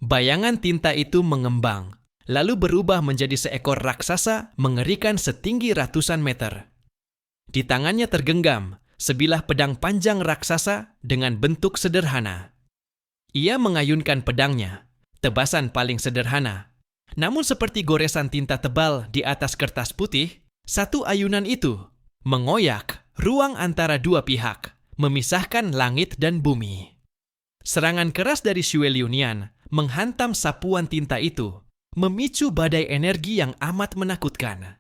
Bayangan tinta itu mengembang, lalu berubah menjadi seekor raksasa mengerikan setinggi ratusan meter. Di tangannya tergenggam sebilah pedang panjang raksasa dengan bentuk sederhana. Ia mengayunkan pedangnya, tebasan paling sederhana. Namun seperti goresan tinta tebal di atas kertas putih, satu ayunan itu mengoyak ruang antara dua pihak, memisahkan langit dan bumi. Serangan keras dari Xue Liunian menghantam sapuan tinta itu, memicu badai energi yang amat menakutkan.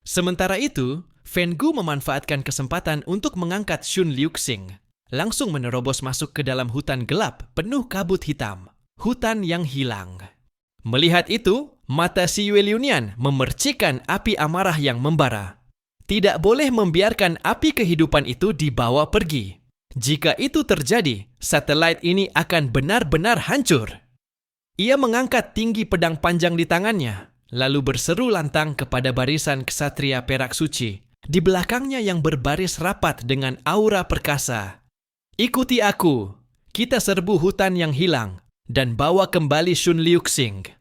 Sementara itu, Fen Gu memanfaatkan kesempatan untuk mengangkat Xun Liuxing, langsung menerobos masuk ke dalam hutan gelap penuh kabut hitam, hutan yang hilang. Melihat itu, mata Xue Liunian memercikkan api amarah yang membara. Tidak boleh membiarkan api kehidupan itu dibawa pergi. Jika itu terjadi, satelit ini akan benar-benar hancur. Ia mengangkat tinggi pedang panjang di tangannya, lalu berseru lantang kepada barisan ksatria perak suci di belakangnya yang berbaris rapat dengan aura perkasa. Ikuti aku, kita serbu hutan yang hilang dan bawa kembali Xun Liuxing.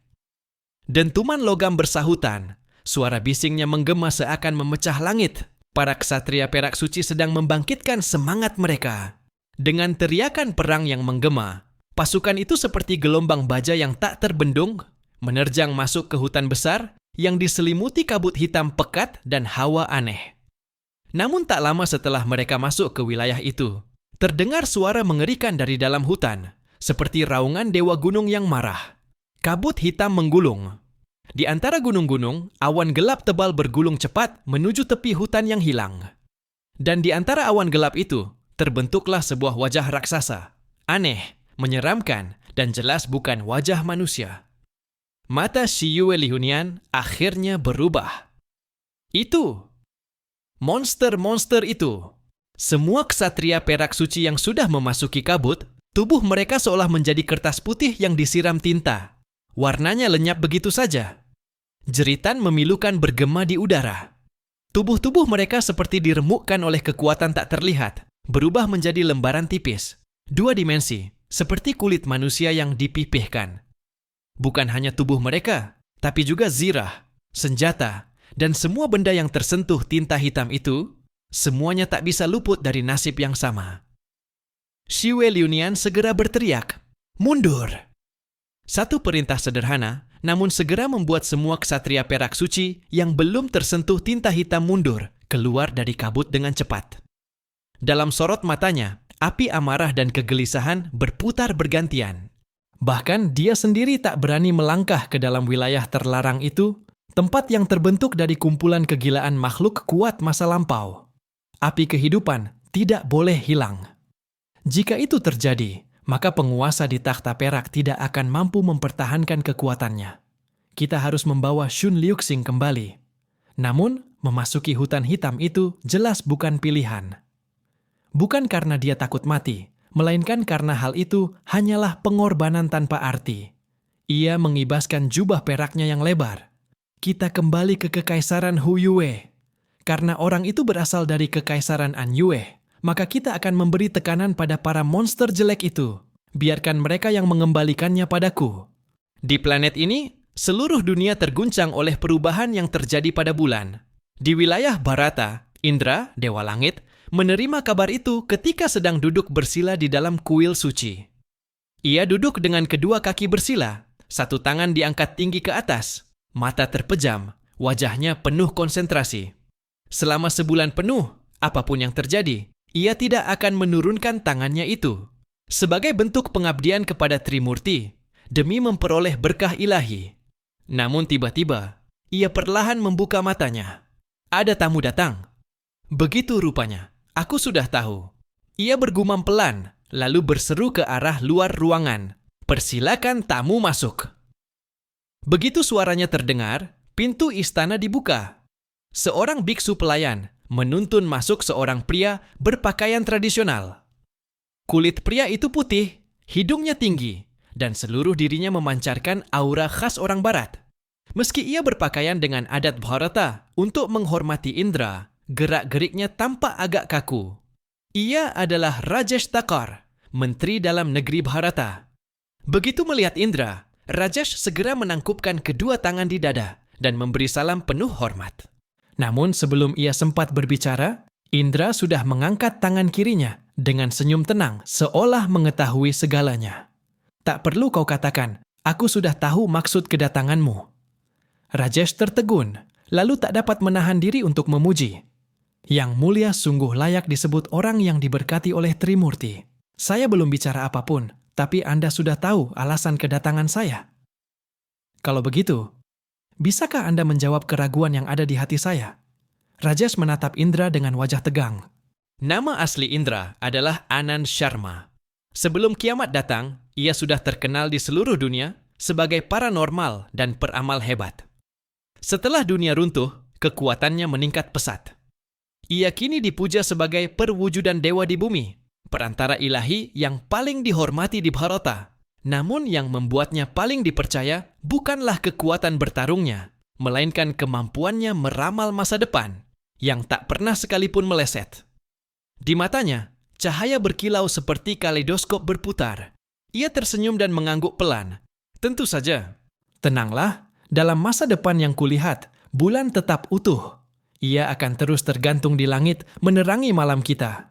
Dentuman logam bersahutan, suara bisingnya menggema seakan memecah langit. Para ksatria perak suci sedang membangkitkan semangat mereka. Dengan teriakan perang yang menggema, pasukan itu seperti gelombang baja yang tak terbendung, menerjang masuk ke hutan besar yang diselimuti kabut hitam pekat dan hawa aneh. Namun tak lama setelah mereka masuk ke wilayah itu, terdengar suara mengerikan dari dalam hutan, seperti raungan dewa gunung yang marah. Kabut hitam menggulung. Di antara gunung-gunung, awan gelap tebal bergulung cepat menuju tepi hutan yang hilang. Dan di antara awan gelap itu, terbentuklah sebuah wajah raksasa. Aneh, menyeramkan, dan jelas bukan wajah manusia. Mata Xue Liunian akhirnya berubah. Itu! Monster-monster itu! Semua ksatria perak suci yang sudah memasuki kabut, tubuh mereka seolah menjadi kertas putih yang disiram tinta. Warnanya lenyap begitu saja. Jeritan memilukan bergema di udara. Tubuh-tubuh mereka seperti diremukkan oleh kekuatan tak terlihat, berubah menjadi lembaran tipis, dua dimensi, seperti kulit manusia yang dipipihkan. Bukan hanya tubuh mereka, tapi juga zirah, senjata, dan semua benda yang tersentuh tinta hitam itu, semuanya tak bisa luput dari nasib yang sama. Xue Liunian segera berteriak, "Mundur!" Satu perintah sederhana, namun segera membuat semua ksatria perak suci yang belum tersentuh tinta hitam mundur, keluar dari kabut dengan cepat. Dalam sorot matanya, api amarah dan kegelisahan berputar bergantian. Bahkan dia sendiri tak berani melangkah ke dalam wilayah terlarang itu, tempat yang terbentuk dari kumpulan kegilaan makhluk kuat masa lampau. Api kehidupan tidak boleh hilang. Jika itu terjadi, maka penguasa di takhta perak tidak akan mampu mempertahankan kekuatannya. Kita harus membawa Xun Liuxing kembali. Namun, memasuki hutan hitam itu jelas bukan pilihan. Bukan karena dia takut mati, melainkan karena hal itu hanyalah pengorbanan tanpa arti. Ia mengibaskan jubah peraknya yang lebar. Kita kembali ke kekaisaran Hu Yue. Karena orang itu berasal dari kekaisaran An Yue, maka kita akan memberi tekanan pada para monster jelek itu. Biarkan mereka yang mengembalikannya padaku. Di planet ini, seluruh dunia terguncang oleh perubahan yang terjadi pada bulan. Di wilayah Bharata, Indra, Dewa Langit, menerima kabar itu ketika sedang duduk bersila di dalam kuil suci. Ia duduk dengan kedua kaki bersila, satu tangan diangkat tinggi ke atas, mata terpejam, wajahnya penuh konsentrasi. Selama sebulan penuh, apapun yang terjadi, ia tidak akan menurunkan tangannya itu. Sebagai bentuk pengabdian kepada Trimurti, demi memperoleh berkah ilahi. Namun tiba-tiba, ia perlahan membuka matanya. Ada tamu datang. Begitu rupanya, aku sudah tahu. Ia bergumam pelan, lalu berseru ke arah luar ruangan. "Persilakan tamu masuk." Begitu suaranya terdengar, pintu istana dibuka. Seorang biksu pelayan menuntun masuk seorang pria berpakaian tradisional. Kulit pria itu putih, hidungnya tinggi, dan seluruh dirinya memancarkan aura khas orang barat. Meski ia berpakaian dengan adat Bharata untuk menghormati Indra, gerak-geriknya tampak agak kaku. Ia adalah Rajesh Thakar, menteri dalam negeri Bharata. Begitu melihat Indra, Rajesh segera menangkupkan kedua tangan di dada dan memberi salam penuh hormat. Namun sebelum ia sempat berbicara, Indra sudah mengangkat tangan kirinya dengan senyum tenang seolah mengetahui segalanya. Tak perlu kau katakan, aku sudah tahu maksud kedatanganmu. Rajesh tertegun, lalu tak dapat menahan diri untuk memuji. Yang mulia sungguh layak disebut orang yang diberkati oleh Trimurti. Saya belum bicara apapun, tapi Anda sudah tahu alasan kedatangan saya. Kalau begitu, bisakah Anda menjawab keraguan yang ada di hati saya? Rajesh menatap Indra dengan wajah tegang. Nama asli Indra adalah Anand Sharma. Sebelum kiamat datang, ia sudah terkenal di seluruh dunia sebagai paranormal dan peramal hebat. Setelah dunia runtuh, kekuatannya meningkat pesat. Ia kini dipuja sebagai perwujudan dewa di bumi, perantara ilahi yang paling dihormati di Bharata. Namun yang membuatnya paling dipercaya bukanlah kekuatan bertarungnya, melainkan kemampuannya meramal masa depan yang tak pernah sekalipun meleset. Di matanya, cahaya berkilau seperti kaleidoskop berputar. Ia tersenyum dan mengangguk pelan. Tentu saja. Tenanglah, dalam masa depan yang kulihat, bulan tetap utuh. Ia akan terus tergantung di langit menerangi malam kita.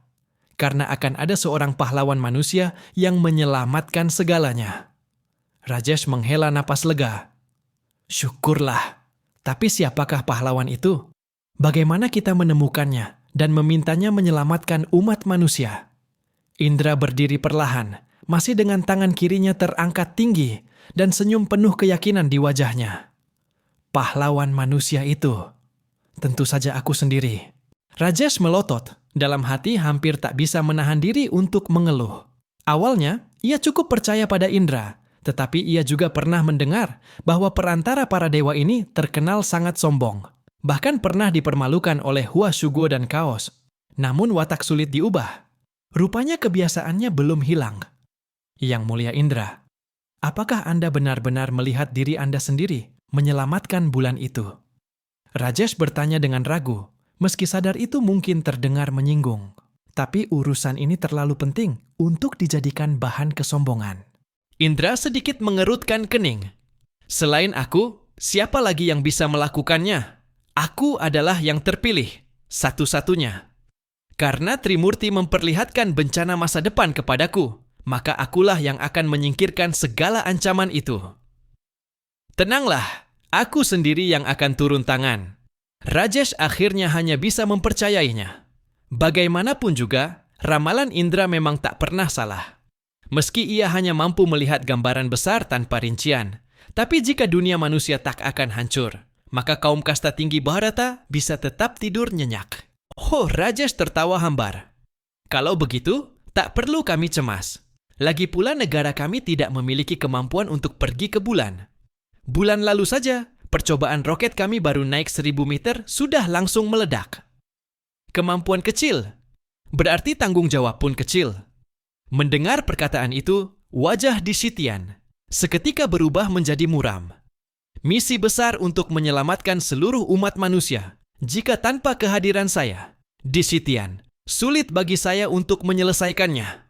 Karena akan ada seorang pahlawan manusia yang menyelamatkan segalanya. Rajesh menghela napas lega. Syukurlah. Tapi siapakah pahlawan itu? Bagaimana kita menemukannya dan memintanya menyelamatkan umat manusia? Indra berdiri perlahan, masih dengan tangan kirinya terangkat tinggi dan senyum penuh keyakinan di wajahnya. Pahlawan manusia itu, tentu saja aku sendiri. Rajesh melotot, dalam hati hampir tak bisa menahan diri untuk mengeluh. Awalnya, ia cukup percaya pada Indra, tetapi ia juga pernah mendengar bahwa perantara para dewa ini terkenal sangat sombong. Bahkan pernah dipermalukan oleh Hua Shugo dan Chaos. Namun watak sulit diubah. Rupanya kebiasaannya belum hilang. Yang mulia Indra, apakah Anda benar-benar melihat diri Anda sendiri menyelamatkan bulan itu? Rajesh bertanya dengan ragu, meski sadar itu mungkin terdengar menyinggung. Tapi urusan ini terlalu penting untuk dijadikan bahan kesombongan. Indra sedikit mengerutkan kening. Selain aku, siapa lagi yang bisa melakukannya? Aku adalah yang terpilih, satu-satunya. Karena Trimurti memperlihatkan bencana masa depan kepadaku, maka akulah yang akan menyingkirkan segala ancaman itu. Tenanglah, aku sendiri yang akan turun tangan. Rajesh akhirnya hanya bisa mempercayainya. Bagaimanapun juga, ramalan Indra memang tak pernah salah. Meski ia hanya mampu melihat gambaran besar tanpa rincian, tapi jika dunia manusia tak akan hancur, maka kaum kasta tinggi Bharata bisa tetap tidur nyenyak. Oh, Rajesh tertawa hambar. Kalau begitu, tak perlu kami cemas. Lagi pula negara kami tidak memiliki kemampuan untuk pergi ke bulan. Bulan lalu saja, percobaan roket kami baru naik 1000 meter sudah langsung meledak. Kemampuan kecil, berarti tanggung jawab pun kecil. Mendengar perkataan itu, wajah Disitian seketika berubah menjadi muram. Misi besar untuk menyelamatkan seluruh umat manusia. Jika tanpa kehadiran saya, Disitian, sulit bagi saya untuk menyelesaikannya.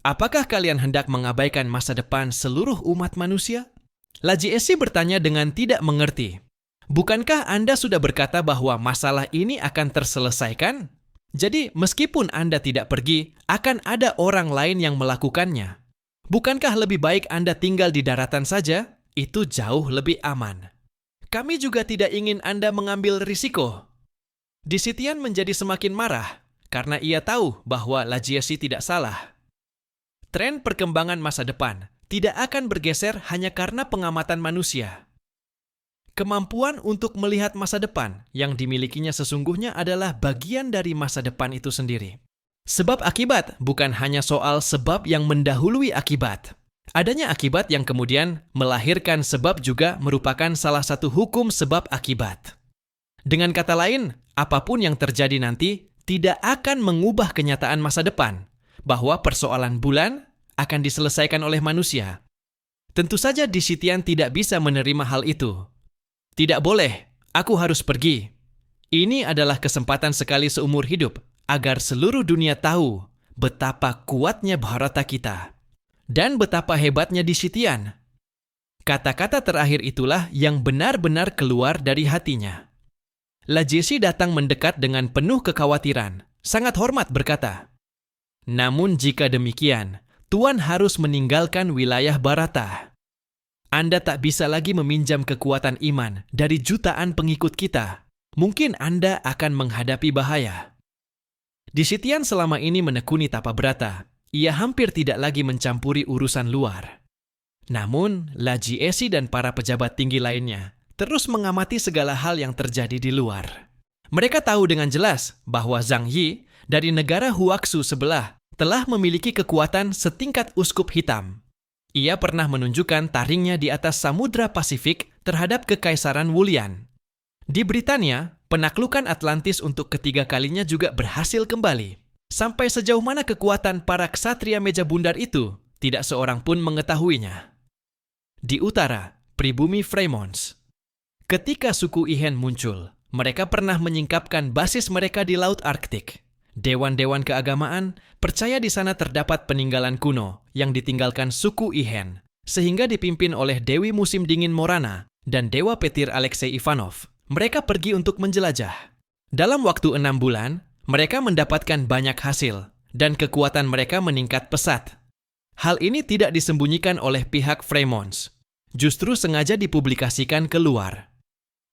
Apakah kalian hendak mengabaikan masa depan seluruh umat manusia? Lajiesi bertanya dengan tidak mengerti. Bukankah Anda sudah berkata bahwa masalah ini akan terselesaikan? Jadi, meskipun Anda tidak pergi, akan ada orang lain yang melakukannya. Bukankah lebih baik Anda tinggal di daratan saja? Itu jauh lebih aman. Kami juga tidak ingin Anda mengambil risiko. Disitian menjadi semakin marah karena ia tahu bahwa Lajiesi tidak salah. Tren perkembangan masa depan tidak akan bergeser hanya karena pengamatan manusia. Kemampuan untuk melihat masa depan yang dimilikinya sesungguhnya adalah bagian dari masa depan itu sendiri. Sebab akibat bukan hanya soal sebab yang mendahului akibat. Adanya akibat yang kemudian melahirkan sebab juga merupakan salah satu hukum sebab akibat. Dengan kata lain, apapun yang terjadi nanti tidak akan mengubah kenyataan masa depan, bahwa persoalan bulan akan diselesaikan oleh manusia. Tentu saja Disitian tidak bisa menerima hal itu. Tidak boleh, aku harus pergi. Ini adalah kesempatan sekali seumur hidup agar seluruh dunia tahu betapa kuatnya Bharata kita dan betapa hebatnya Disitian. Kata-kata terakhir itulah yang benar-benar keluar dari hatinya. Lajesi datang mendekat dengan penuh kekhawatiran, sangat hormat berkata, "Namun jika demikian, Tuan harus meninggalkan wilayah Baratah. Anda tak bisa lagi meminjam kekuatan iman dari jutaan pengikut kita. Mungkin Anda akan menghadapi bahaya." Disitian selama ini menekuni Tapabrata. Ia hampir tidak lagi mencampuri urusan luar. Namun, Lajiesi dan para pejabat tinggi lainnya terus mengamati segala hal yang terjadi di luar. Mereka tahu dengan jelas bahwa Zhang Yi dari negara Huaxu sebelah telah memiliki kekuatan setingkat uskup hitam. Ia pernah menunjukkan taringnya di atas Samudra Pasifik terhadap Kekaisaran Wulian. Di Britania, penaklukan Atlantis untuk ketiga kalinya juga berhasil kembali. Sampai sejauh mana kekuatan para ksatria meja bundar itu, tidak seorang pun mengetahuinya. Di utara, pribumi Freymons. Ketika suku Ihan muncul, mereka pernah menyingkapkan basis mereka di Laut Arktik. Dewan-dewan keagamaan percaya di sana terdapat peninggalan kuno yang ditinggalkan suku Ihan, sehingga dipimpin oleh Dewi Musim Dingin Morana dan Dewa Petir Alexei Ivanov. Mereka pergi untuk menjelajah. Dalam waktu 6 bulan, mereka mendapatkan banyak hasil, dan kekuatan mereka meningkat pesat. Hal ini tidak disembunyikan oleh pihak Freymons, justru sengaja dipublikasikan keluar.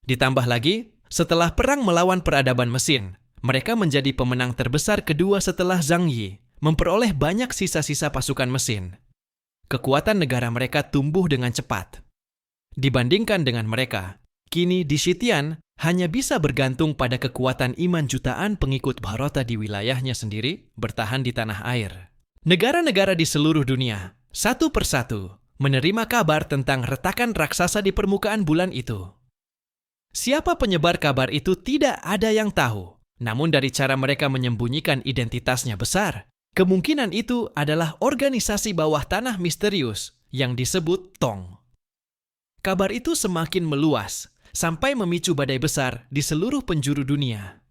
Ditambah lagi, setelah perang melawan peradaban mesin, mereka menjadi pemenang terbesar kedua setelah Zhang Yi, memperoleh banyak sisa-sisa pasukan mesin. Kekuatan negara mereka tumbuh dengan cepat. Dibandingkan dengan mereka, kini Disitian hanya bisa bergantung pada kekuatan iman jutaan pengikut Bharata di wilayahnya sendiri bertahan di tanah air. Negara-negara di seluruh dunia, satu persatu, menerima kabar tentang retakan raksasa di permukaan bulan itu. Siapa penyebar kabar itu tidak ada yang tahu, namun dari cara mereka menyembunyikan identitasnya besar, kemungkinan itu adalah organisasi bawah tanah misterius yang disebut Tong. Kabar itu semakin meluas, sampai memicu badai besar di seluruh penjuru dunia.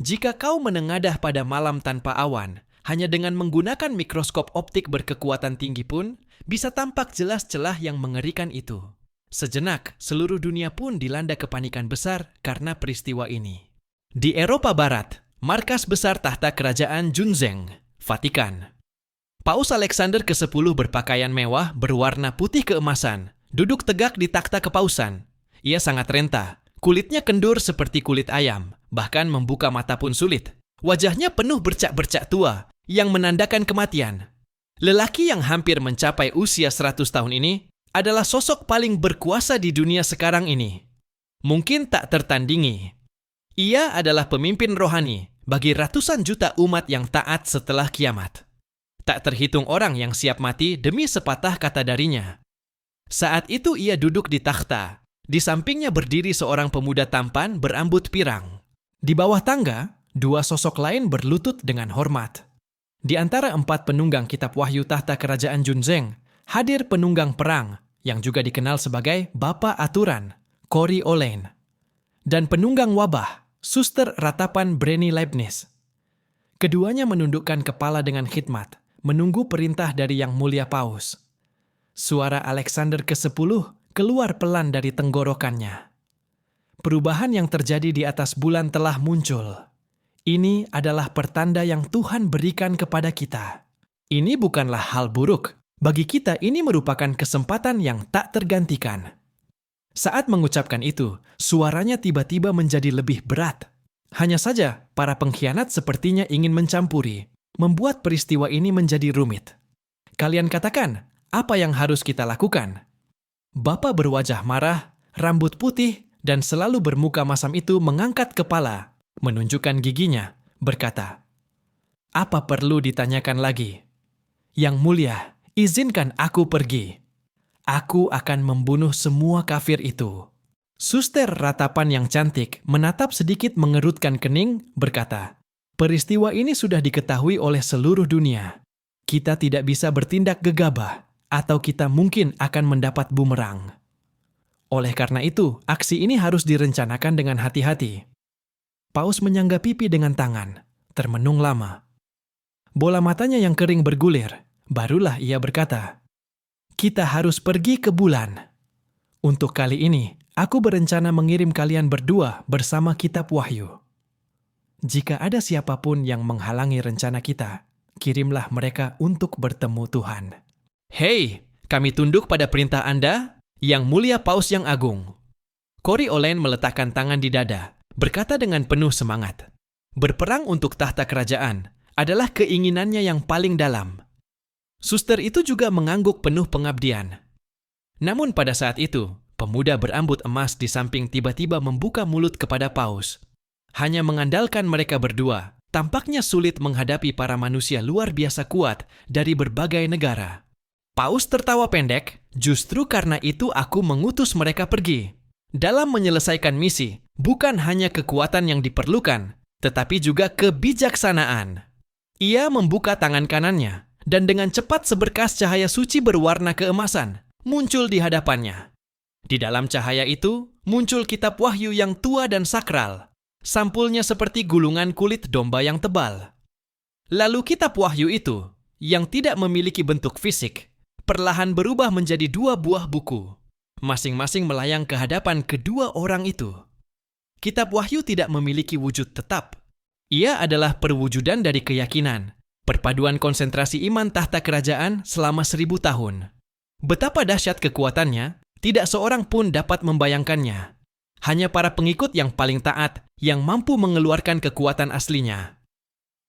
Jika kau menengadah pada malam tanpa awan, hanya dengan menggunakan mikroskop optik berkekuatan tinggi pun, bisa tampak jelas celah yang mengerikan itu. Sejenak, seluruh dunia pun dilanda kepanikan besar karena peristiwa ini. Di Eropa Barat, markas besar tahta kerajaan Junzeng, Vatikan. Paus Alexander ke-10 berpakaian mewah berwarna putih keemasan, duduk tegak di takhta kepausan. Ia sangat renta, kulitnya kendur seperti kulit ayam, bahkan membuka mata pun sulit. Wajahnya penuh bercak-bercak tua yang menandakan kematian. Lelaki yang hampir mencapai usia 100 tahun ini adalah sosok paling berkuasa di dunia sekarang ini. Mungkin tak tertandingi. Ia adalah pemimpin rohani bagi ratusan juta umat yang taat setelah kiamat. Tak terhitung orang yang siap mati demi sepatah kata darinya. Saat itu ia duduk di takhta. Di sampingnya berdiri seorang pemuda tampan berambut pirang. Di bawah tangga, dua sosok lain berlutut dengan hormat. Di antara 4 penunggang kitab wahyu tahta kerajaan Junzeng, hadir penunggang perang yang juga dikenal sebagai Bapa Aturan, Cory Olein, dan penunggang wabah, Suster Ratapan Brenny Leibniz. Keduanya menundukkan kepala dengan khidmat, menunggu perintah dari Yang Mulia Paus. Suara Alexander ke-10 keluar pelan dari tenggorokannya. Perubahan yang terjadi di atas bulan telah muncul. Ini adalah pertanda yang Tuhan berikan kepada kita. Ini bukanlah hal buruk. Bagi kita ini merupakan kesempatan yang tak tergantikan. Saat mengucapkan itu, suaranya tiba-tiba menjadi lebih berat. Hanya saja, para pengkhianat sepertinya ingin mencampuri, membuat peristiwa ini menjadi rumit. Kalian katakan, apa yang harus kita lakukan? Bapa berwajah marah, rambut putih, dan selalu bermuka masam itu mengangkat kepala, menunjukkan giginya, berkata, "Apa perlu ditanyakan lagi? Yang Mulia, izinkan aku pergi. Aku akan membunuh semua kafir itu." Suster Ratapan yang cantik menatap sedikit mengerutkan kening, berkata, "Peristiwa ini sudah diketahui oleh seluruh dunia. Kita tidak bisa bertindak gegabah, atau kita mungkin akan mendapat bumerang. Oleh karena itu, aksi ini harus direncanakan dengan hati-hati." Paus menyangga pipi dengan tangan, termenung lama. Bola matanya yang kering bergulir, barulah ia berkata, kita harus pergi ke bulan. Untuk kali ini, aku berencana mengirim kalian berdua bersama Kitab Wahyu. Jika ada siapapun yang menghalangi rencana kita, kirimlah mereka untuk bertemu Tuhan. Hei, kami tunduk pada perintah Anda, Yang Mulia Paus yang Agung. Coriolan meletakkan tangan di dada, berkata dengan penuh semangat. Berperang untuk tahta kerajaan adalah keinginannya yang paling dalam. Suster itu juga mengangguk penuh pengabdian. Namun pada saat itu, pemuda berambut emas di samping tiba-tiba membuka mulut kepada Paus. Hanya mengandalkan mereka berdua, tampaknya sulit menghadapi para manusia luar biasa kuat dari berbagai negara. Paus tertawa pendek, justru karena itu aku mengutus mereka pergi. Dalam menyelesaikan misi, bukan hanya kekuatan yang diperlukan, tetapi juga kebijaksanaan. Ia membuka tangan kanannya, dan dengan cepat seberkas cahaya suci berwarna keemasan muncul di hadapannya. Di dalam cahaya itu, muncul Kitab Wahyu yang tua dan sakral. Sampulnya seperti gulungan kulit domba yang tebal. Lalu Kitab Wahyu itu, yang tidak memiliki bentuk fisik, perlahan berubah menjadi 2 buah buku. Masing-masing melayang ke hadapan kedua orang itu. Kitab Wahyu tidak memiliki wujud tetap. Ia adalah perwujudan dari keyakinan, perpaduan konsentrasi iman tahta kerajaan selama 1000 tahun. Betapa dahsyat kekuatannya, tidak seorang pun dapat membayangkannya. Hanya para pengikut yang paling taat yang mampu mengeluarkan kekuatan aslinya.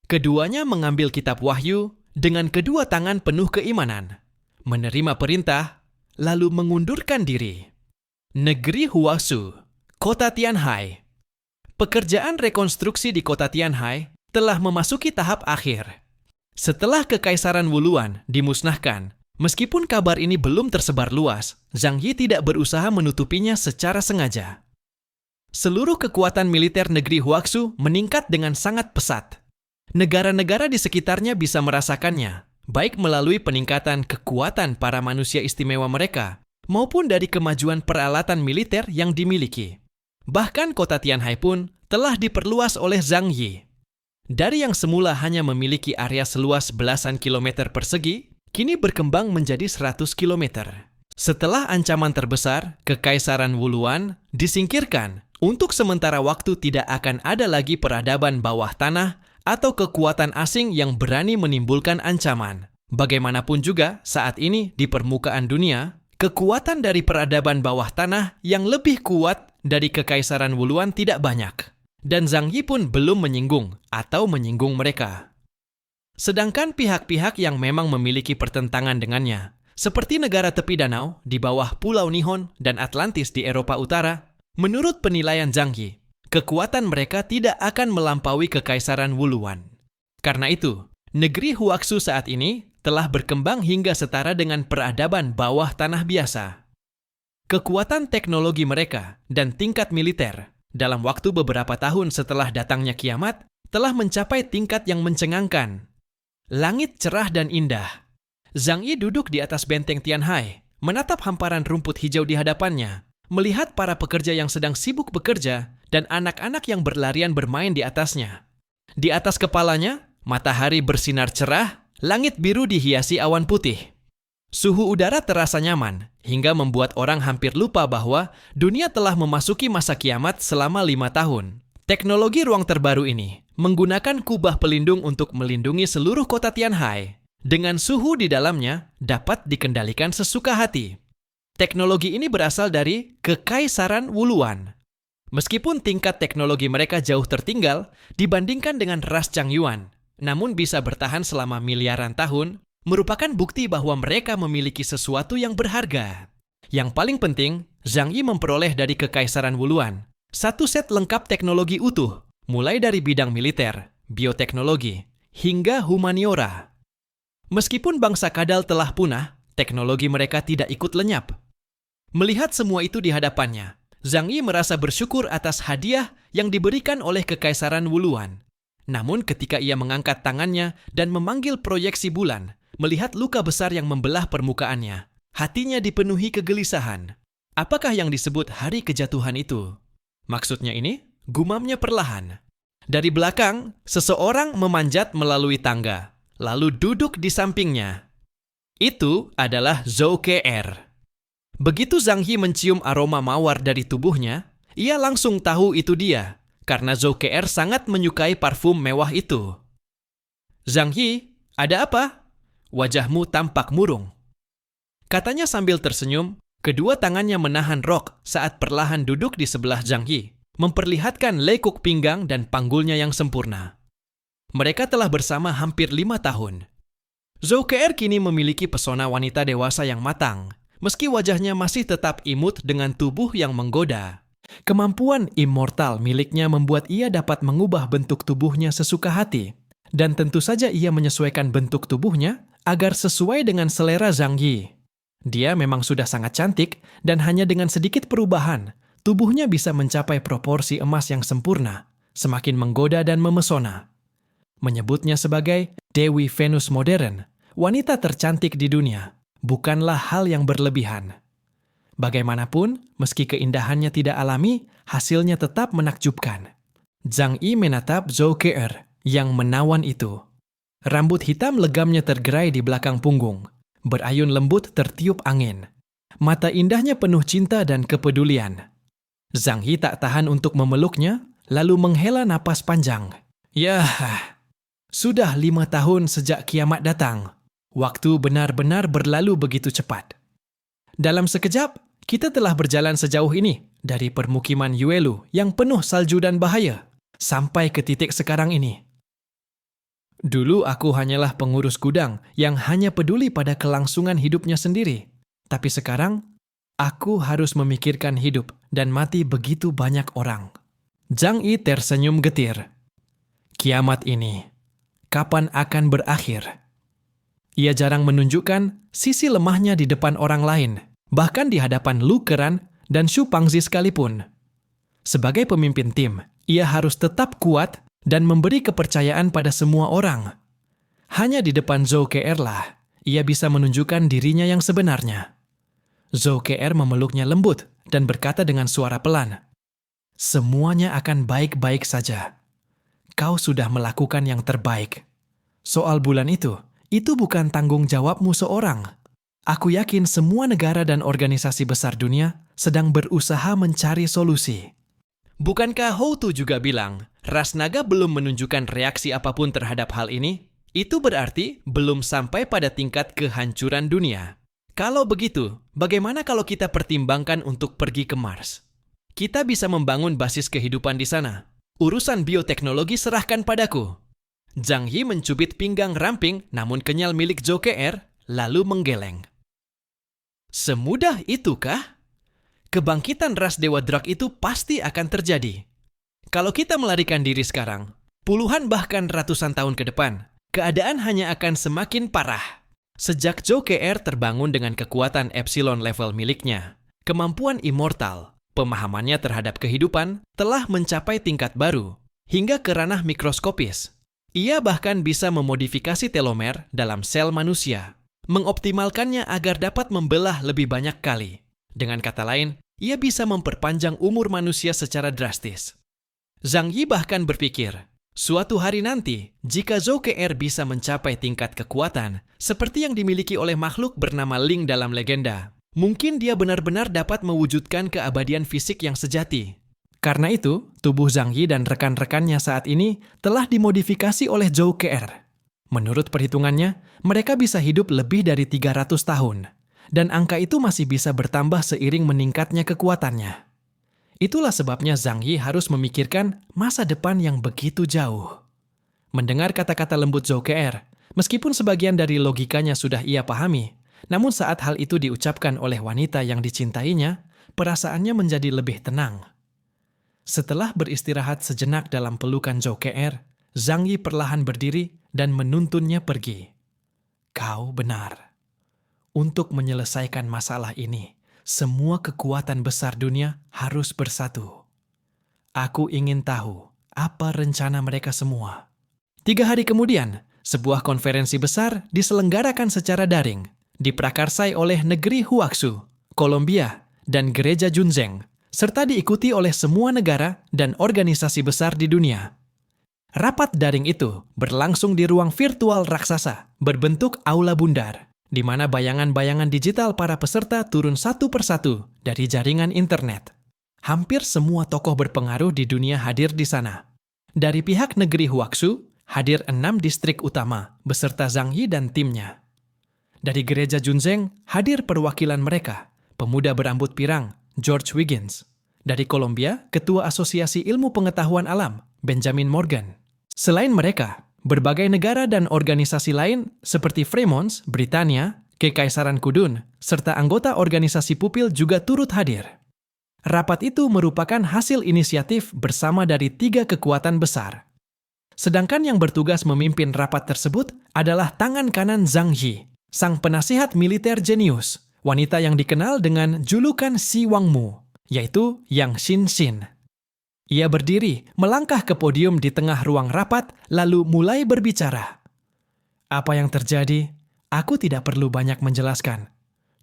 Keduanya mengambil Kitab Wahyu dengan kedua tangan penuh keimanan, menerima perintah, lalu mengundurkan diri. Negeri Huasu, Kota Tianhai. Pekerjaan rekonstruksi di Kota Tianhai telah memasuki tahap akhir. Setelah Kekaisaran Wuluan dimusnahkan, meskipun kabar ini belum tersebar luas, Zhang Yi tidak berusaha menutupinya secara sengaja. Seluruh kekuatan militer negeri Huaxu meningkat dengan sangat pesat. Negara-negara di sekitarnya bisa merasakannya, baik melalui peningkatan kekuatan para manusia istimewa mereka, maupun dari kemajuan peralatan militer yang dimiliki. Bahkan kota Tianhai pun telah diperluas oleh Zhang Yi. Dari yang semula hanya memiliki area seluas belasan kilometer persegi, kini berkembang menjadi 100 kilometer. Setelah ancaman terbesar, Kekaisaran Wuluan disingkirkan. Untuk sementara waktu tidak akan ada lagi peradaban bawah tanah atau kekuatan asing yang berani menimbulkan ancaman. Bagaimanapun juga, saat ini di permukaan dunia, kekuatan dari peradaban bawah tanah yang lebih kuat dari Kekaisaran Wuluan tidak banyak. Dan Zhang Yi pun belum menyinggung atau menyinggung mereka. Sedangkan pihak-pihak yang memang memiliki pertentangan dengannya, seperti negara tepi danau di bawah Pulau Nihon dan Atlantis di Eropa Utara, menurut penilaian Zhang Yi, kekuatan mereka tidak akan melampaui Kekaisaran Wuluan. Karena itu, negeri Huaxu saat ini telah berkembang hingga setara dengan peradaban bawah tanah biasa. Kekuatan teknologi mereka dan tingkat militer dalam waktu beberapa tahun setelah datangnya kiamat telah mencapai tingkat yang mencengangkan. Langit cerah dan indah. Zhang Yi duduk di atas benteng Tianhai, menatap hamparan rumput hijau di hadapannya, melihat para pekerja yang sedang sibuk bekerja dan anak-anak yang berlarian bermain di atasnya. Di atas kepalanya, matahari bersinar cerah, langit biru dihiasi awan putih. Suhu udara terasa nyaman, hingga membuat orang hampir lupa bahwa dunia telah memasuki masa kiamat selama 5 tahun. Teknologi ruang terbaru ini menggunakan kubah pelindung untuk melindungi seluruh kota Tianhai. Dengan suhu di dalamnya dapat dikendalikan sesuka hati. Teknologi ini berasal dari Kekaisaran Wuluan. Meskipun tingkat teknologi mereka jauh tertinggal dibandingkan dengan ras Changyuan, namun bisa bertahan selama miliaran tahun, merupakan bukti bahwa mereka memiliki sesuatu yang berharga. Yang paling penting, Zhang Yi memperoleh dari Kekaisaran Wuluan satu set lengkap teknologi utuh, mulai dari bidang militer, bioteknologi, hingga humaniora. Meskipun bangsa kadal telah punah, teknologi mereka tidak ikut lenyap. Melihat semua itu di hadapannya, Zhang Yi merasa bersyukur atas hadiah yang diberikan oleh Kekaisaran Wuluan. Namun ketika ia mengangkat tangannya dan memanggil proyeksi bulan, melihat luka besar yang membelah permukaannya, hatinya dipenuhi kegelisahan. Apakah yang disebut hari kejatuhan itu? Maksudnya ini, gumamnya perlahan. Dari belakang, seseorang memanjat melalui tangga, lalu duduk di sampingnya. Itu adalah Zhou Ke-er. Begitu Zhang Yi mencium aroma mawar dari tubuhnya, ia langsung tahu itu dia, karena Zhou Ke-er sangat menyukai parfum mewah itu. "Zhang Yi, ada apa? Wajahmu tampak murung," katanya sambil tersenyum. Kedua tangannya menahan rok saat perlahan duduk di sebelah Zhang Yi, memperlihatkan lekuk pinggang dan panggulnya yang sempurna. Mereka telah bersama hampir 5 tahun. Zhou Ke-er kini memiliki pesona wanita dewasa yang matang, meski wajahnya masih tetap imut dengan tubuh yang menggoda. Kemampuan immortal miliknya membuat ia dapat mengubah bentuk tubuhnya sesuka hati, dan tentu saja ia menyesuaikan bentuk tubuhnya agar sesuai dengan selera Zhang Yi. Dia memang sudah sangat cantik, dan hanya dengan sedikit perubahan, tubuhnya bisa mencapai proporsi emas yang sempurna, semakin menggoda dan memesona. Menyebutnya sebagai Dewi Venus modern, wanita tercantik di dunia, bukanlah hal yang berlebihan. Bagaimanapun, meski keindahannya tidak alami, hasilnya tetap menakjubkan. Zhang Yi menatap Zhou Ke-er yang menawan itu. Rambut hitam legamnya tergerai di belakang punggung, berayun lembut tertiup angin. Mata indahnya penuh cinta dan kepedulian. Zhang Yi tak tahan untuk memeluknya, lalu menghela napas panjang. "Yah, sudah 5 tahun sejak kiamat datang. Waktu benar-benar berlalu begitu cepat. Dalam sekejap, kita telah berjalan sejauh ini, dari permukiman Yuelu yang penuh salju dan bahaya, sampai ke titik sekarang ini. Dulu aku hanyalah pengurus gudang yang hanya peduli pada kelangsungan hidupnya sendiri. Tapi sekarang, aku harus memikirkan hidup dan mati begitu banyak orang." Zhang Yi tersenyum getir. Kiamat ini, kapan akan berakhir? Ia jarang menunjukkan sisi lemahnya di depan orang lain, bahkan di hadapan Lu Keran dan Xu Pangzi sekalipun. Sebagai pemimpin tim, ia harus tetap kuat dan memberi kepercayaan pada semua orang. Hanya di depan Zhou Ke-er lah, ia bisa menunjukkan dirinya yang sebenarnya. Zhou Ke-er memeluknya lembut dan berkata dengan suara pelan, "Semuanya akan baik-baik saja. Kau sudah melakukan yang terbaik. Soal bulan itu bukan tanggung jawabmu seorang. Aku yakin semua negara dan organisasi besar dunia sedang berusaha mencari solusi." Bukankah Hou Tu juga bilang, ras naga belum menunjukkan reaksi apapun terhadap hal ini? Itu berarti belum sampai pada tingkat kehancuran dunia. Kalau begitu, bagaimana kalau kita pertimbangkan untuk pergi ke Mars? Kita bisa membangun basis kehidupan di sana. Urusan bioteknologi serahkan padaku. Zhang Yi mencubit pinggang ramping namun kenyal milik Zhou Ke-er, lalu menggeleng. Semudah itukah? Kebangkitan ras Dewa Drak itu pasti akan terjadi. Kalau kita melarikan diri sekarang, puluhan bahkan ratusan tahun ke depan, keadaan hanya akan semakin parah. Sejak Zhou Ke-er terbangun dengan kekuatan epsilon level miliknya, kemampuan immortal, pemahamannya terhadap kehidupan telah mencapai tingkat baru, hingga ke ranah mikroskopis. Ia bahkan bisa memodifikasi telomer dalam sel manusia, mengoptimalkannya agar dapat membelah lebih banyak kali. Dengan kata lain, ia bisa memperpanjang umur manusia secara drastis. Zhang Yi bahkan berpikir, suatu hari nanti, jika Zhou Ke-er bisa mencapai tingkat kekuatan seperti yang dimiliki oleh makhluk bernama Ling dalam legenda, mungkin dia benar-benar dapat mewujudkan keabadian fisik yang sejati. Karena itu, tubuh Zhang Yi dan rekan-rekannya saat ini telah dimodifikasi oleh Zhou Ke-er. Menurut perhitungannya, mereka bisa hidup lebih dari 300 tahun. Dan angka itu masih bisa bertambah seiring meningkatnya kekuatannya. Itulah sebabnya Zhang Yi harus memikirkan masa depan yang begitu jauh. Mendengar kata-kata lembut Zhou Ke-er, meskipun sebagian dari logikanya sudah ia pahami, namun saat hal itu diucapkan oleh wanita yang dicintainya, perasaannya menjadi lebih tenang. Setelah beristirahat sejenak dalam pelukan Zhou Ke-er, Zhang Yi perlahan berdiri dan menuntunnya pergi. "Kau benar. Untuk menyelesaikan masalah ini, semua kekuatan besar dunia harus bersatu. Aku ingin tahu apa rencana mereka semua." 3 hari kemudian, sebuah konferensi besar diselenggarakan secara daring, diprakarsai oleh negeri Huaxu, Kolombia, dan gereja Junzeng, serta diikuti oleh semua negara dan organisasi besar di dunia. Rapat daring itu berlangsung di ruang virtual raksasa berbentuk aula bundar, di mana bayangan-bayangan digital para peserta turun satu persatu dari jaringan internet. Hampir semua tokoh berpengaruh di dunia hadir di sana. Dari pihak negeri Huaxu, hadir 6 distrik utama beserta Zhang Yi dan timnya. Dari gereja Junzeng, hadir perwakilan mereka, pemuda berambut pirang, George Wiggins. Dari Kolombia, Ketua Asosiasi Ilmu Pengetahuan Alam, Benjamin Morgan. Selain mereka, berbagai negara dan organisasi lain seperti Fremont, Britania, Kekaisaran Kudun, serta anggota organisasi pupil juga turut hadir. Rapat itu merupakan hasil inisiatif bersama dari 3 kekuatan besar. Sedangkan yang bertugas memimpin rapat tersebut adalah tangan kanan Zhang Yi, sang penasihat militer jenius, wanita yang dikenal dengan julukan Si Wangmu, yaitu Yang Xinxin. Ia berdiri, melangkah ke podium di tengah ruang rapat, lalu mulai berbicara. Apa yang terjadi? Aku tidak perlu banyak menjelaskan.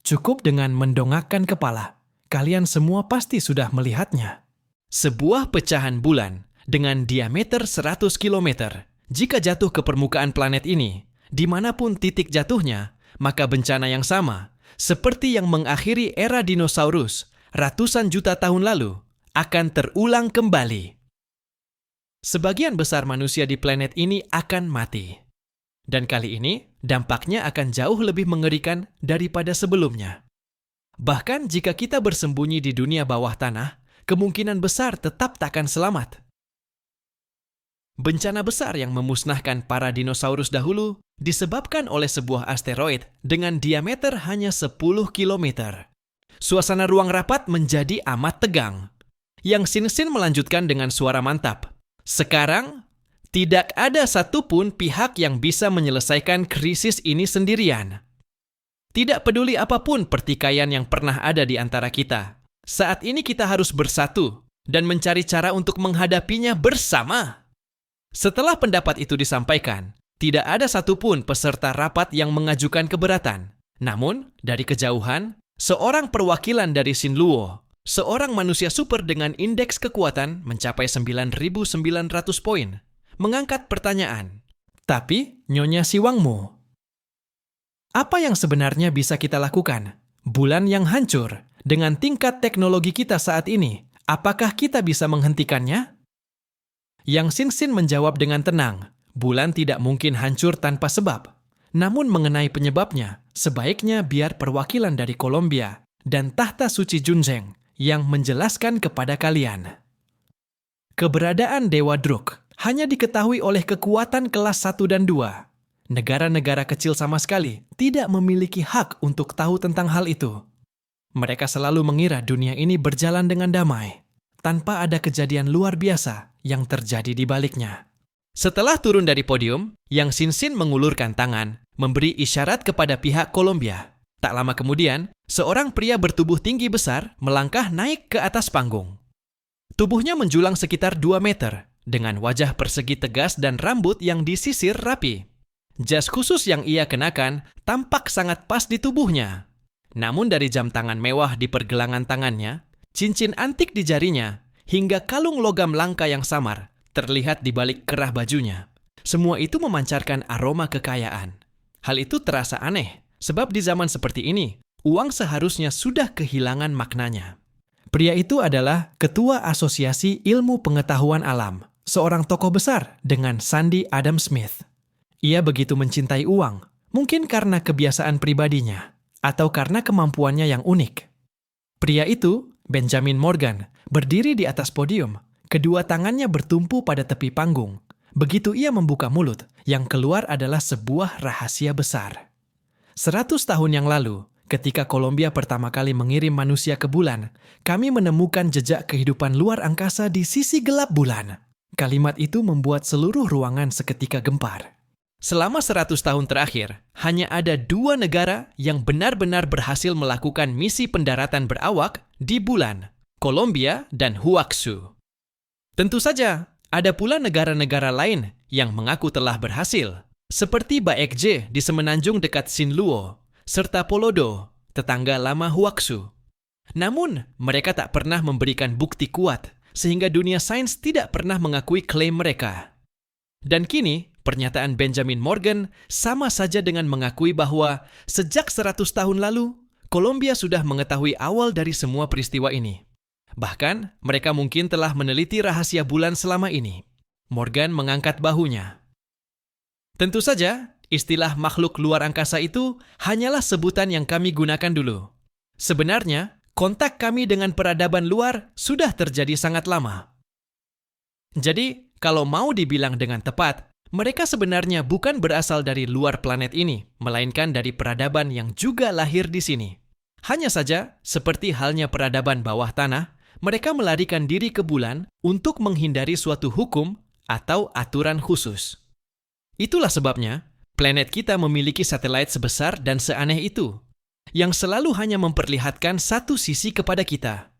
Cukup dengan mendongakkan kepala. Kalian semua pasti sudah melihatnya. Sebuah pecahan bulan dengan diameter 100 km. Jika jatuh ke permukaan planet ini, dimanapun titik jatuhnya, maka bencana yang sama, seperti yang mengakhiri era dinosaurus ratusan juta tahun lalu, akan terulang kembali. Sebagian besar manusia di planet ini akan mati. Dan kali ini, dampaknya akan jauh lebih mengerikan daripada sebelumnya. Bahkan jika kita bersembunyi di dunia bawah tanah, kemungkinan besar tetap takkan selamat. Bencana besar yang memusnahkan para dinosaurus dahulu disebabkan oleh sebuah asteroid dengan diameter hanya 10 km. Suasana ruang rapat menjadi amat tegang. Yang Xinxin melanjutkan dengan suara mantap. Sekarang, tidak ada satupun pihak yang bisa menyelesaikan krisis ini sendirian. Tidak peduli apapun pertikaian yang pernah ada di antara kita. Saat ini kita harus bersatu dan mencari cara untuk menghadapinya bersama. Setelah pendapat itu disampaikan, tidak ada satupun peserta rapat yang mengajukan keberatan. Namun, dari kejauhan, seorang perwakilan dari Xinluo, seorang manusia super dengan indeks kekuatan mencapai 9.900 poin, mengangkat pertanyaan. Tapi, Nyonya Si Wangmu, apa yang sebenarnya bisa kita lakukan? Bulan yang hancur, dengan tingkat teknologi kita saat ini, apakah kita bisa menghentikannya? Yang Xinxin menjawab dengan tenang, bulan tidak mungkin hancur tanpa sebab. Namun mengenai penyebabnya, sebaiknya biar perwakilan dari Kolombia dan tahta suci Junzeng yang menjelaskan kepada kalian. Keberadaan Dewa Druk hanya diketahui oleh kekuatan kelas 1 dan 2. Negara-negara kecil sama sekali tidak memiliki hak untuk tahu tentang hal itu. Mereka selalu mengira dunia ini berjalan dengan damai, tanpa ada kejadian luar biasa yang terjadi di baliknya. Setelah turun dari podium, Yang Xinxin mengulurkan tangan, memberi isyarat kepada pihak Kolombia. Tak lama kemudian, seorang pria bertubuh tinggi besar melangkah naik ke atas panggung. Tubuhnya menjulang sekitar 2 meter, dengan wajah persegi tegas dan rambut yang disisir rapi. Jas khusus yang ia kenakan tampak sangat pas di tubuhnya. Namun dari jam tangan mewah di pergelangan tangannya, cincin antik di jarinya, hingga kalung logam langka yang samar, terlihat di balik kerah bajunya. Semua itu memancarkan aroma kekayaan. Hal itu terasa aneh, sebab di zaman seperti ini, uang seharusnya sudah kehilangan maknanya. Pria itu adalah Ketua Asosiasi Ilmu Pengetahuan Alam, seorang tokoh besar dengan sandi Adam Smith. Ia begitu mencintai uang, mungkin karena kebiasaan pribadinya, atau karena kemampuannya yang unik. Pria itu, Benjamin Morgan, berdiri di atas podium, kedua tangannya bertumpu pada tepi panggung. Begitu ia membuka mulut, yang keluar adalah sebuah rahasia besar. 100 tahun yang lalu, ketika Kolombia pertama kali mengirim manusia ke bulan, kami menemukan jejak kehidupan luar angkasa di sisi gelap bulan. Kalimat itu membuat seluruh ruangan seketika gempar. Selama 100 tahun terakhir, hanya ada 2 negara yang benar-benar berhasil melakukan misi pendaratan berawak di bulan, Kolombia dan Huaxu. Tentu saja, ada pula negara-negara lain yang mengaku telah berhasil, seperti Baekje di semenanjung dekat Xinluo, serta Polodo, tetangga lama Huaxu. Namun, mereka tak pernah memberikan bukti kuat, sehingga dunia sains tidak pernah mengakui klaim mereka. Dan kini, Pernyataan Benjamin Morgan sama saja dengan mengakui bahwa sejak 100 tahun lalu, Columbia sudah mengetahui awal dari semua peristiwa ini. Bahkan, mereka mungkin telah meneliti rahasia bulan selama ini. Morgan mengangkat bahunya. Tentu saja, istilah makhluk luar angkasa itu hanyalah sebutan yang kami gunakan dulu. Sebenarnya, kontak kami dengan peradaban luar sudah terjadi sangat lama. Jadi, kalau mau dibilang dengan tepat, mereka sebenarnya bukan berasal dari luar planet ini, melainkan dari peradaban yang juga lahir di sini. Hanya saja, seperti halnya peradaban bawah tanah, mereka melarikan diri ke bulan untuk menghindari suatu hukum atau aturan khusus. Itulah sebabnya, planet kita memiliki satelit sebesar dan seaneh itu, yang selalu hanya memperlihatkan satu sisi kepada kita.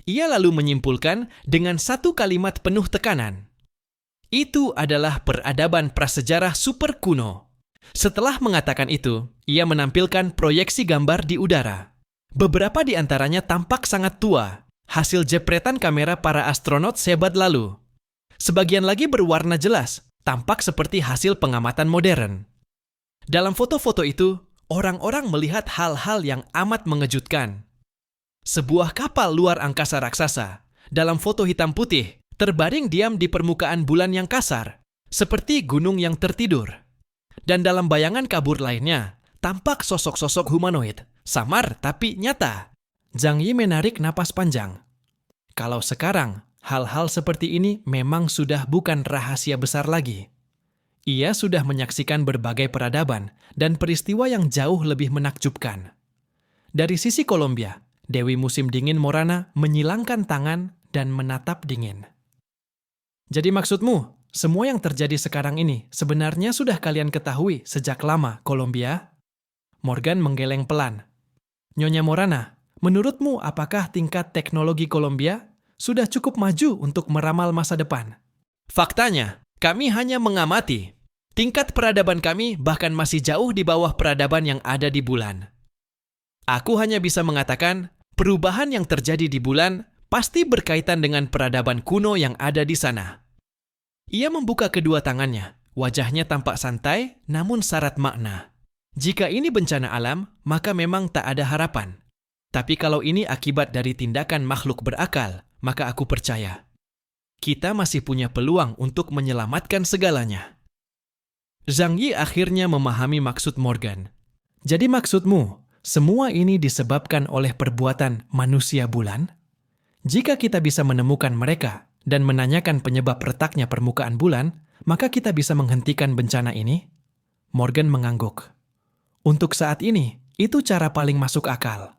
Ia lalu menyimpulkan dengan satu kalimat penuh tekanan. Itu adalah peradaban prasejarah super kuno. Setelah mengatakan itu, ia menampilkan proyeksi gambar di udara. Beberapa di antaranya tampak sangat tua, hasil jepretan kamera para astronot seabad lalu. Sebagian lagi berwarna jelas, tampak seperti hasil pengamatan modern. Dalam foto-foto itu, orang-orang melihat hal-hal yang amat mengejutkan. Sebuah kapal luar angkasa raksasa, dalam foto hitam putih, terbaring diam di permukaan bulan yang kasar, seperti gunung yang tertidur. Dan dalam bayangan kabur lainnya, tampak sosok-sosok humanoid, samar tapi nyata. Zhang Yi menarik napas panjang. Kalau sekarang, hal-hal seperti ini memang sudah bukan rahasia besar lagi. Ia sudah menyaksikan berbagai peradaban dan peristiwa yang jauh lebih menakjubkan. Dari sisi Columbia, Dewi Musim Dingin Morana menyilangkan tangan dan menatap dingin. Jadi maksudmu, semua yang terjadi sekarang ini sebenarnya sudah kalian ketahui sejak lama, Columbia? Morgan menggeleng pelan. Nyonya Morana, menurutmu apakah tingkat teknologi Columbia sudah cukup maju untuk meramal masa depan? Faktanya, kami hanya mengamati. Tingkat peradaban kami bahkan masih jauh di bawah peradaban yang ada di bulan. Aku hanya bisa mengatakan, perubahan yang terjadi di bulan pasti berkaitan dengan peradaban kuno yang ada di sana. Ia membuka kedua tangannya, wajahnya tampak santai namun syarat makna. Jika ini bencana alam, maka memang tak ada harapan. Tapi kalau ini akibat dari tindakan makhluk berakal, maka aku percaya. Kita masih punya peluang untuk menyelamatkan segalanya. Zhang Yi akhirnya memahami maksud Morgan. Jadi maksudmu, semua ini disebabkan oleh perbuatan manusia bulan? Jika kita bisa menemukan mereka dan menanyakan penyebab retaknya permukaan bulan, maka kita bisa menghentikan bencana ini? Morgan mengangguk. Untuk saat ini, itu cara paling masuk akal.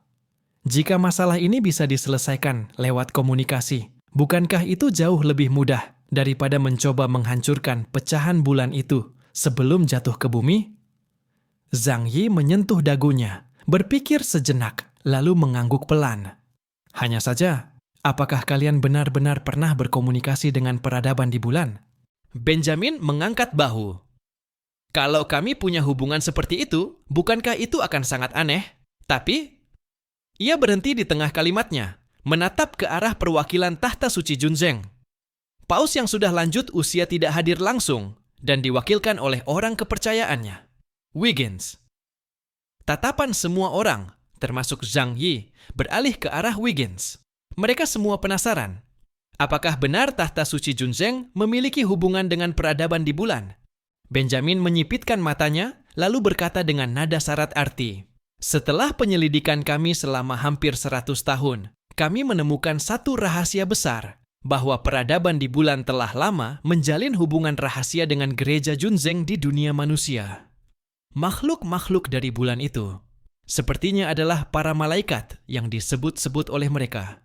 Jika masalah ini bisa diselesaikan lewat komunikasi, bukankah itu jauh lebih mudah daripada mencoba menghancurkan pecahan bulan itu sebelum jatuh ke bumi? Zhang Yi menyentuh dagunya, berpikir sejenak, lalu mengangguk pelan. Hanya saja, apakah kalian benar-benar pernah berkomunikasi dengan peradaban di bulan? Benjamin mengangkat bahu. Kalau kami punya hubungan seperti itu, bukankah itu akan sangat aneh? Tapi, ia berhenti di tengah kalimatnya, menatap ke arah perwakilan tahta suci Junzeng. Paus yang sudah lanjut usia tidak hadir langsung dan diwakilkan oleh orang kepercayaannya, Wiggins. Tatapan semua orang, termasuk Zhang Yi, beralih ke arah Wiggins. Mereka semua penasaran. Apakah benar tahta suci Junzeng memiliki hubungan dengan peradaban di bulan? Benjamin menyipitkan matanya, lalu berkata dengan nada syarat arti. Setelah penyelidikan kami selama hampir 100 tahun, kami menemukan satu rahasia besar, bahwa peradaban di bulan telah lama menjalin hubungan rahasia dengan gereja Junzeng di dunia manusia. Makhluk-makhluk dari bulan itu, sepertinya adalah para malaikat yang disebut-sebut oleh mereka.